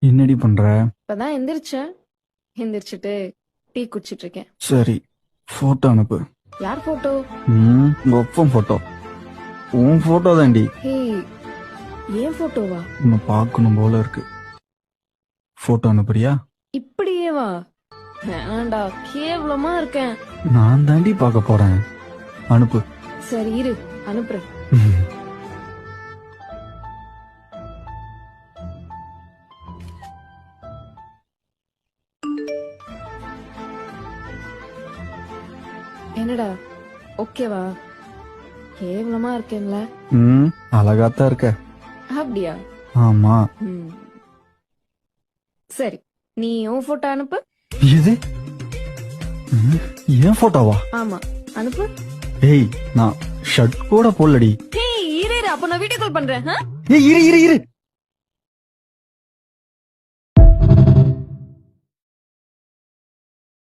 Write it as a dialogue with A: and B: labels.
A: என்னடி பண்ற?
B: இப்பதான் எந்திரிச்சேன். எந்திரிச்சிட்டு டீ குடிச்சிட்டு இருக்கேன்.
A: சரி, போட்டோ அனுப்பு.
B: யார் போட்டோ?
A: உங்க ஒப்பம் போட்டோ. உன் போட்டோ தாண்டி.
B: ஏய், ஏன் போட்டோவா?
A: உன்னை பார்க்கணும் போல இருக்கு. போட்டோ அனுப்புறியா?
B: இப்படியே வா. வேணாண்டா, கேவலமா இருக்கேன்.
A: நான் தாண்டி பார்க்க போறேன். அனுப்பு.
B: சரி இரு, அனுப்புறேன். என்னடா, ஓகேவா? கேவலமா இருக்கேன்ல?
A: அழகாத்தான் இருக்க.
B: அப்படியா?
A: ஆமா.
B: சரி, நீ உன் போட்டோ அனுப்பு.
A: இது ஏன் போட்டோவா?
B: ஆமா, அனுப்பு.
A: ஏய், நான் ஷர்ட் கூட போடலடி.
B: இரு, அப்ப நான் வீடியோ கால் பண்றேன்.
A: ஏய், இரு.